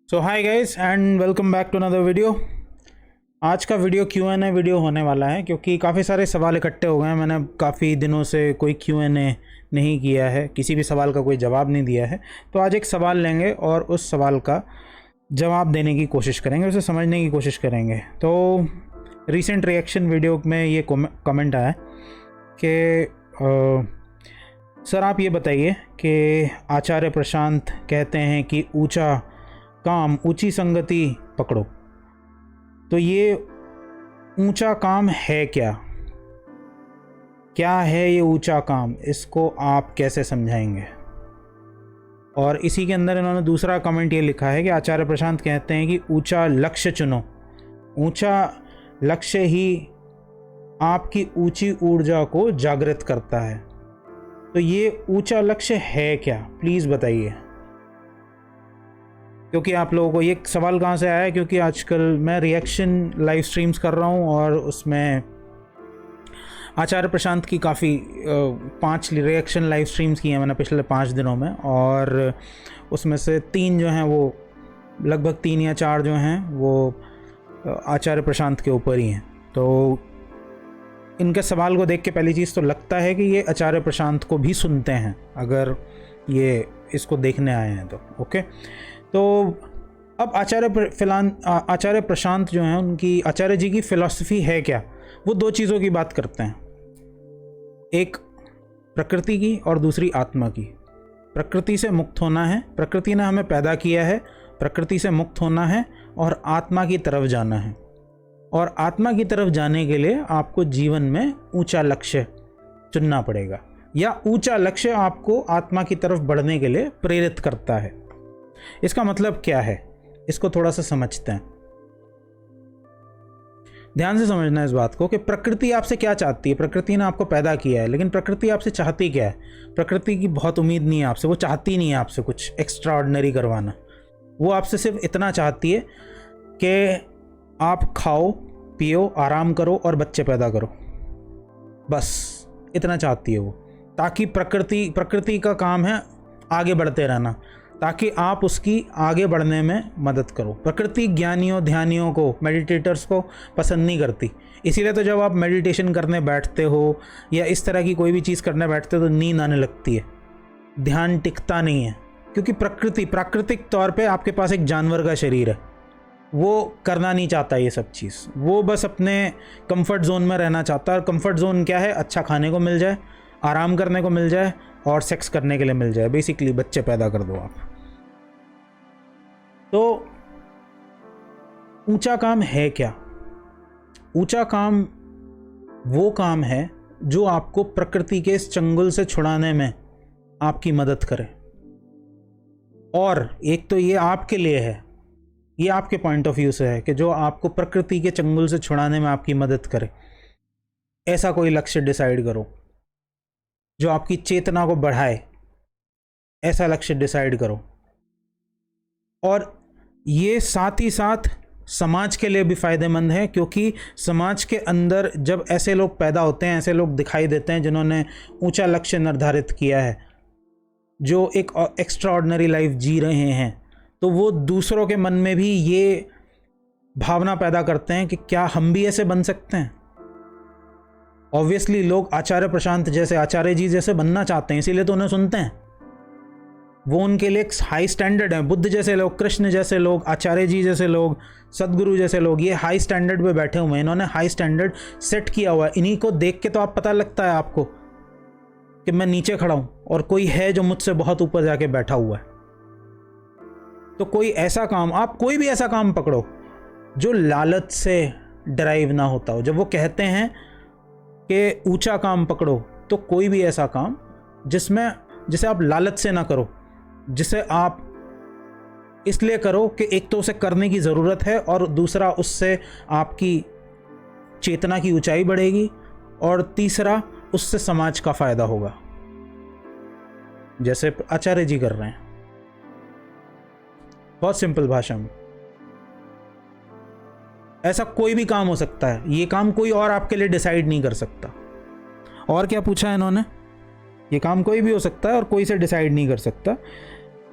So hi guys and welcome back to another video. आज का video Q&A video होने वाला है क्योंकि काफ़ी सारे सवाल इकट्ठे हो गए हैं। मैंने काफ़ी दिनों से कोई Q&A नहीं किया है, किसी भी सवाल का कोई जवाब नहीं दिया है। तो आज एक सवाल लेंगे और उस सवाल का जवाब देने की कोशिश करेंगे, उसे समझने की कोशिश करेंगे। तो रिसेंट रिएक्शन वीडियो में ये कमेंट आया कि सर आप ये बताइए कि आचार्य प्रशांत कहते हैं कि ऊंचा काम ऊंची संगति पकड़ो, तो ये ऊंचा काम है क्या? क्या है ये ऊंचा काम? इसको आप कैसे समझाएंगे? और इसी के अंदर इन्होंने दूसरा कमेंट ये लिखा है कि आचार्य प्रशांत कहते हैं कि ऊंचा लक्ष्य चुनो, ऊंचा लक्ष्य ही आपकी ऊंची ऊर्जा को जागृत करता है। तो ये ऊंचा लक्ष्य है क्या, प्लीज़ बताइए। क्योंकि आप लोगों को ये सवाल कहाँ से आया है, क्योंकि आजकल मैं रिएक्शन लाइव स्ट्रीम्स कर रहा हूँ और उसमें आचार्य प्रशांत की काफ़ी 5 रिएक्शन लाइव स्ट्रीम्स की हैं मैंने पिछले 5 दिनों में, और उसमें से 3 जो हैं वो लगभग 3 या 4 जो हैं वो आचार्य प्रशांत के ऊपर ही हैं। तो इनके सवाल को देख के पहली चीज़ तो लगता है कि ये आचार्य प्रशांत को भी सुनते हैं, अगर ये इसको देखने आए हैं तो ओके। तो अब आचार्य प्रशांत जो हैं, उनकी आचार्य जी की फ़िलॉसफी है क्या? वो 2 चीज़ों की बात करते हैं, एक प्रकृति की और दूसरी आत्मा की। प्रकृति से मुक्त होना है, प्रकृति ने हमें पैदा किया है, प्रकृति से मुक्त होना है और आत्मा की तरफ जाना है। और आत्मा की तरफ जाने के लिए आपको जीवन में ऊंचा लक्ष्य चुनना पड़ेगा, या ऊंचा लक्ष्य आपको आत्मा की तरफ बढ़ने के लिए प्रेरित करता है। इसका मतलब क्या है, इसको थोड़ा सा समझते हैं। ध्यान से समझना है इस बात को कि प्रकृति आपसे क्या चाहती है। प्रकृति ने आपको पैदा किया है, लेकिन प्रकृति आपसे चाहती क्या है? प्रकृति की बहुत उम्मीद नहीं है आपसे, वो चाहती नहीं है आपसे कुछ एक्स्ट्रा ऑर्डिनरी करवाना। वो आपसे सिर्फ इतना चाहती है कि आप खाओ पियो, आराम करो और बच्चे पैदा करो, बस इतना चाहती है वो। ताकि प्रकृति का काम है आगे बढ़ते रहना, ताकि आप उसकी आगे बढ़ने में मदद करो। प्रकृति ज्ञानियों ध्यानियों को, मेडिटेटर्स को पसंद नहीं करती। इसीलिए तो जब आप मेडिटेशन करने बैठते हो या इस तरह की कोई भी चीज़ करने बैठते हो तो नींद आने लगती है, ध्यान टिकता नहीं है। क्योंकि प्राकृतिक तौर पे आपके पास एक जानवर का शरीर है, वो करना नहीं चाहता ये सब चीज़। वो बस अपने कंफर्ट जोन में रहना चाहता है। और कंफर्ट जोन क्या है? अच्छा खाने को मिल जाए, आराम करने को मिल जाए और सेक्स करने के लिए मिल जाए। बेसिकली बच्चे पैदा कर दो आप। तो ऊंचा काम है क्या? ऊंचा काम वो काम है जो आपको प्रकृति के इस चंगुल से छुड़ाने में आपकी मदद करे। और एक तो ये आपके लिए है, ये आपके पॉइंट ऑफ व्यू से है कि जो आपको प्रकृति के चंगुल से छुड़ाने में आपकी मदद करे। ऐसा कोई लक्ष्य डिसाइड करो जो आपकी चेतना को बढ़ाए, ऐसा लक्ष्य डिसाइड करो। और ये साथ ही साथ समाज के लिए भी फ़ायदेमंद है, क्योंकि समाज के अंदर जब ऐसे लोग पैदा होते हैं, ऐसे लोग दिखाई देते हैं जिन्होंने ऊंचा लक्ष्य निर्धारित किया है, जो एक एक्स्ट्रा ऑर्डिनरी लाइफ जी रहे हैं, तो वो दूसरों के मन में भी ये भावना पैदा करते हैं कि क्या हम भी ऐसे बन सकते हैं। ऑब्वियसली लोग आचार्य प्रशांत जैसे, आचार्य जी जैसे बनना चाहते हैं, इसीलिए तो उन्हें सुनते हैं। वो उनके लिए एक हाई स्टैंडर्ड है। बुद्ध जैसे लोग, कृष्ण जैसे लोग, आचार्य जी जैसे लोग, सदगुरु जैसे लोग, ये हाई स्टैंडर्ड पे बैठे हुए हैं। इन्होंने हाई स्टैंडर्ड सेट किया हुआ है। इन्हीं को देख के तो आप पता लगता है आपको कि मैं नीचे खड़ा हूँ और कोई है जो मुझसे बहुत ऊपर जाके बैठा हुआ है। तो कोई ऐसा काम, आप कोई भी ऐसा काम पकड़ो जो लालच से ड्राइव ना होता हो। जब वो कहते हैं कि ऊंचा काम पकड़ो, तो कोई भी ऐसा काम जिसे आप लालच से ना करो, जिसे आप इसलिए करो कि एक तो उसे करने की ज़रूरत है और दूसरा उससे आपकी चेतना की ऊंचाई बढ़ेगी और तीसरा उससे समाज का फ़ायदा होगा, जैसे आचार्य जी कर रहे हैं। बहुत सिंपल भाषा में ऐसा कोई भी काम हो सकता है। ये काम कोई और आपके लिए डिसाइड नहीं कर सकता। और क्या पूछा है इन्होंने? ये काम कोई भी हो सकता है और कोई से डिसाइड नहीं कर सकता।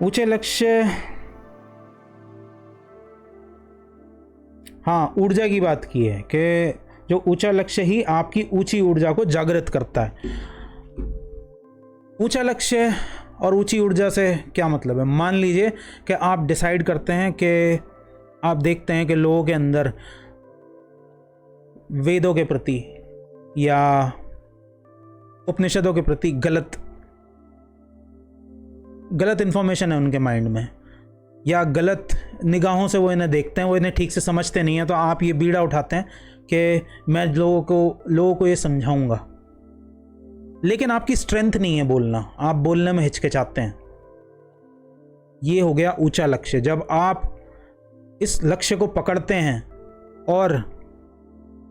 ऊंचे लक्ष्य हाँ, ऊर्जा की बात की है कि जो ऊंचा लक्ष्य ही आपकी ऊंची ऊर्जा को जागृत करता है। ऊंचा लक्ष्य और ऊंची ऊर्जा से क्या मतलब है? मान लीजिए कि आप डिसाइड करते हैं कि आप देखते हैं कि लोगों के अंदर वेदों के प्रति या उपनिषदों के प्रति गलत इंफॉर्मेशन है उनके माइंड में, या गलत निगाहों से वो इन्हें देखते हैं, वो इन्हें ठीक से समझते नहीं हैं। तो आप ये बीड़ा उठाते हैं कि मैं लोगों को ये समझाऊंगा, लेकिन आपकी स्ट्रेंथ नहीं है बोलना, आप बोलने में हिचकिचाते हैं। ये हो गया ऊंचा लक्ष्य। जब आप इस लक्ष्य को पकड़ते हैं और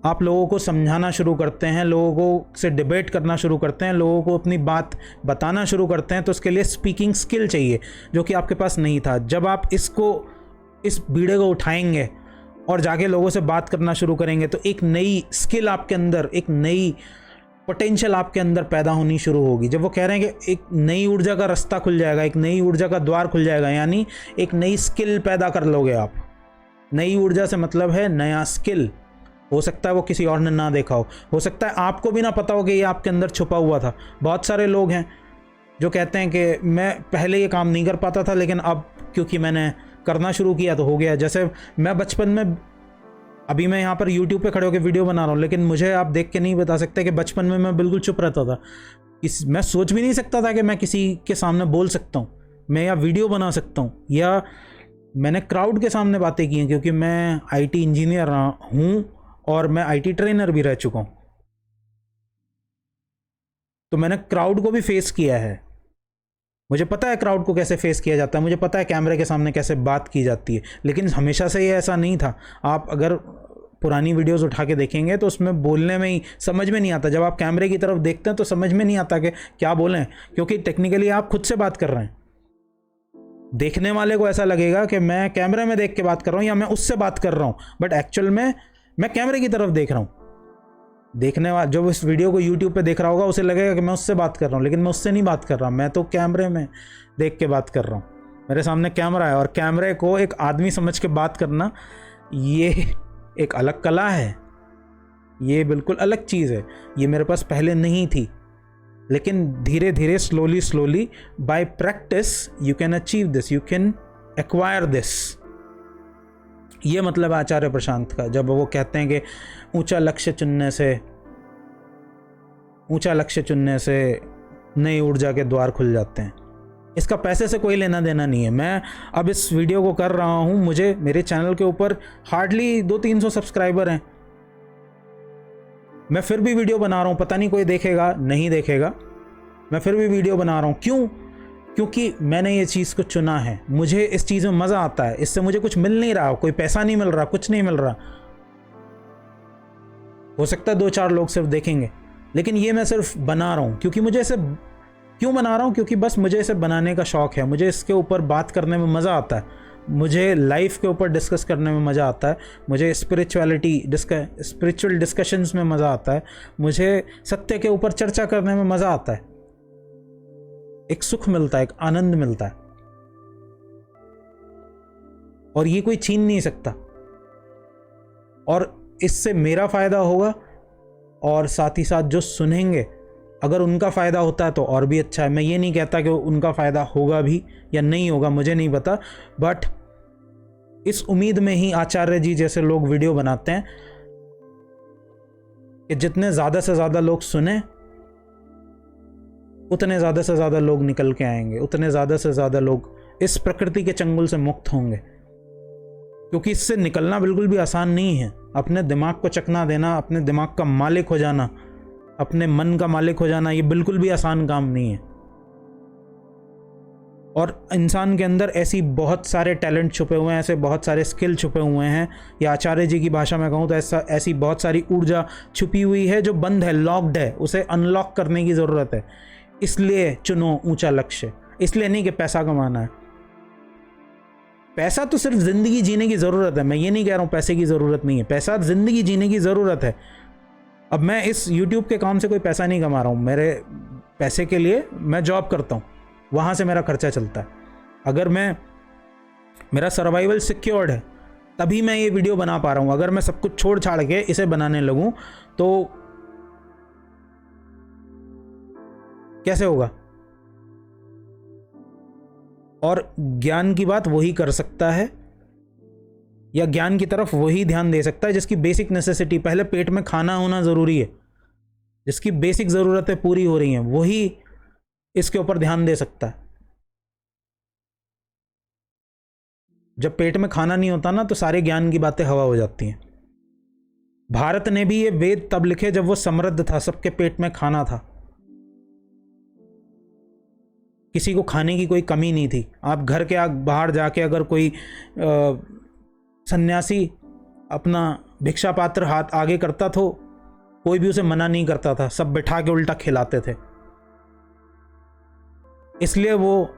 आप लोगों को समझाना शुरू करते हैं, लोगों से डिबेट करना शुरू करते हैं, लोगों को अपनी बात बताना शुरू करते हैं, तो उसके लिए स्पीकिंग स्किल चाहिए जो कि आपके पास नहीं था। जब आप इस बीड़े को उठाएंगे और जाके लोगों से बात करना शुरू करेंगे तो एक नई स्किल आपके अंदर, एक नई पोटेंशियल आपके अंदर पैदा होनी शुरू होगी। जब वो कह रहे हैं कि एक नई ऊर्जा का रास्ता खुल जाएगा, एक नई ऊर्जा का द्वार खुल जाएगा, यानी एक नई स्किल पैदा कर लोगे आप। नई ऊर्जा से मतलब है नया स्किल। हो सकता है वो किसी और ने ना देखा हो सकता है आपको भी ना पता हो कि ये आपके अंदर छुपा हुआ था। बहुत सारे लोग हैं जो कहते हैं कि मैं पहले ये काम नहीं कर पाता था, लेकिन अब क्योंकि मैंने करना शुरू किया तो हो गया। जैसे मैं बचपन में, अभी मैं यहाँ पर YouTube पे खड़े होकर वीडियो बना रहा हूँ, लेकिन मुझे आप देख के नहीं बता सकते कि बचपन में मैं बिल्कुल चुप रहता था। मैं सोच भी नहीं सकता था कि मैं किसी के सामने बोल सकता हूँ, मैं या वीडियो बना सकता हूँ, या मैंने क्राउड के सामने बातें की हैं, क्योंकि मैं IT इंजीनियर हूँ और मैं IT ट्रेनर भी रह चुका हूँ। तो मैंने क्राउड को भी फेस किया है, मुझे पता है क्राउड को कैसे फेस किया जाता है, मुझे पता है कैमरे के सामने कैसे बात की जाती है। लेकिन हमेशा से ये ऐसा नहीं था। आप अगर पुरानी वीडियोस उठा के देखेंगे तो उसमें बोलने में ही समझ में नहीं आता। जब आप कैमरे की तरफ देखते हैं तो समझ में नहीं आता कि क्या बोलें, क्योंकि टेक्निकली आप खुद से बात कर रहे हैं। देखने वाले को ऐसा लगेगा कि मैं कैमरे में देख के बात कर रहा हूँ या मैं उससे बात कर रहा हूँ, बट एक्चुअल में मैं कैमरे की तरफ देख रहा हूँ। देखने वाला जो इस वीडियो को YouTube पे देख रहा होगा उसे लगेगा कि मैं उससे बात कर रहा हूँ, लेकिन मैं उससे नहीं बात कर रहा, मैं तो कैमरे में देख के बात कर रहा हूँ। मेरे सामने कैमरा है और कैमरे को एक आदमी समझ के बात करना, ये एक अलग कला है, ये बिल्कुल अलग चीज़ है। ये मेरे पास पहले नहीं थी, लेकिन धीरे धीरे slowly bye practice you can achieve this, you can acquire this. ये मतलब आचार्य प्रशांत का, जब वो कहते हैं कि ऊंचा लक्ष्य चुनने से नई ऊर्जा के द्वार खुल जाते हैं। इसका पैसे से कोई लेना देना नहीं है। मैं अब इस वीडियो को कर रहा हूँ, मुझे मेरे चैनल के ऊपर हार्डली 200-300 सब्सक्राइबर हैं, मैं फिर भी वीडियो बना रहा हूँ। पता नहीं कोई देखेगा नहीं देखेगा, मैं फिर भी वीडियो बना रहा हूँ। क्यों? क्योंकि मैंने ये चीज़ को चुना है, मुझे इस चीज़ में मज़ा आता है। इससे मुझे कुछ मिल नहीं रहा, कोई पैसा नहीं मिल रहा, कुछ नहीं मिल रहा। हो सकता है 2-4 लोग सिर्फ देखेंगे, लेकिन ये मैं सिर्फ बना रहा हूँ। क्योंकि मुझे इसे क्यों बना रहा हूँ? क्योंकि बस मुझे इसे बनाने का शौक़ है, मुझे इसके ऊपर बात करने में मज़ा आता है, मुझे लाइफ के ऊपर डिस्कस करने में मज़ा आता है, मुझे स्पिरिचुअल डिस्कशंस में मज़ा आता है, मुझे सत्य के ऊपर चर्चा करने में मज़ा आता है। एक सुख मिलता है, एक आनंद मिलता है, और ये कोई छीन नहीं सकता। और इससे मेरा फ़ायदा होगा, और साथ ही साथ जो सुनेंगे अगर उनका फ़ायदा होता है तो और भी अच्छा है। मैं ये नहीं कहता कि उनका फ़ायदा होगा भी या नहीं होगा, मुझे नहीं पता, बट इस उम्मीद में ही आचार्य जी जैसे लोग वीडियो बनाते हैं कि जितने ज़्यादा से ज़्यादा लोग सुने, उतने ज़्यादा से ज़्यादा लोग निकल के आएंगे, उतने ज़्यादा से ज़्यादा लोग इस प्रकृति के चंगुल से मुक्त होंगे। क्योंकि इससे निकलना बिल्कुल भी आसान नहीं है। अपने दिमाग को चकना देना, अपने दिमाग का मालिक हो जाना, अपने मन का मालिक हो जाना, ये बिल्कुल भी आसान काम नहीं है। और इंसान के अंदर ऐसी बहुत सारे टैलेंट छुपे हुए हैं, ऐसे बहुत सारे स्किल छुपे हुए हैं, या आचार्य जी की भाषा में कहूँ तो ऐसी बहुत सारी ऊर्जा छुपी हुई है जो बंद है, लॉक्ड है, उसे अनलॉक करने की ज़रूरत है। इसलिए चुनो ऊंचा लक्ष्य, इसलिए नहीं कि पैसा कमाना है। पैसा तो सिर्फ ज़िंदगी जीने की ज़रूरत है, मैं ये नहीं कह रहा हूँ पैसे की ज़रूरत नहीं है, पैसा ज़िंदगी जीने की ज़रूरत है। अब मैं इस YouTube के काम से कोई पैसा नहीं कमा रहा हूँ, मेरे पैसे के लिए मैं जॉब करता हूँ, वहाँ से मेरा खर्चा चलता है। अगर मेरा सर्वाइवल सिक्योर्ड है तभी मैं ये वीडियो बना पा रहा हूँ। अगर मैं सब कुछ छोड़ छाड़ के इसे बनाने लगूं तो कैसे होगा? और ज्ञान की बात वही कर सकता है, या ज्ञान की तरफ वही ध्यान दे सकता है जिसकी बेसिक नेसेसिटी, पहले पेट में खाना होना ज़रूरी है, जिसकी बेसिक ज़रूरतें पूरी हो रही हैं, वही इसके ऊपर ध्यान दे सकता है। जब पेट में खाना नहीं होता ना, तो सारे ज्ञान की बातें हवा हो जाती हैं। भारत ने भी ये वेद तब लिखे जब वो समृद्ध था, सबके पेट में खाना था, किसी को खाने की कोई कमी नहीं थी। आप घर के बाहर जाके अगर कोई सन्यासी अपना भिक्षा पात्र हाथ आगे करता तो कोई भी उसे मना नहीं करता था, सब बैठा के उल्टा खिलाते थे। इसलिए वो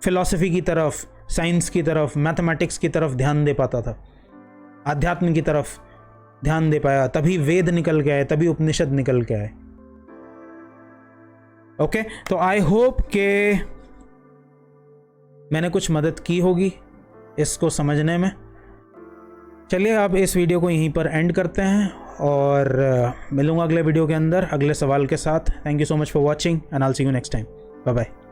फिलॉसफी की तरफ, साइंस की तरफ, मैथमेटिक्स की तरफ ध्यान दे पाता था, आध्यात्म की तरफ ध्यान दे पाया, तभी वेद निकल के आए, तभी उपनिषद निकल के आए। ओके, तो आई होप के मैंने कुछ मदद की होगी इसको समझने में। चलिए अब इस वीडियो को यहीं पर एंड करते हैं और मिलूंगा अगले वीडियो के अंदर अगले सवाल के साथ। Thank you so much for watching and I will see you next time. Bye bye.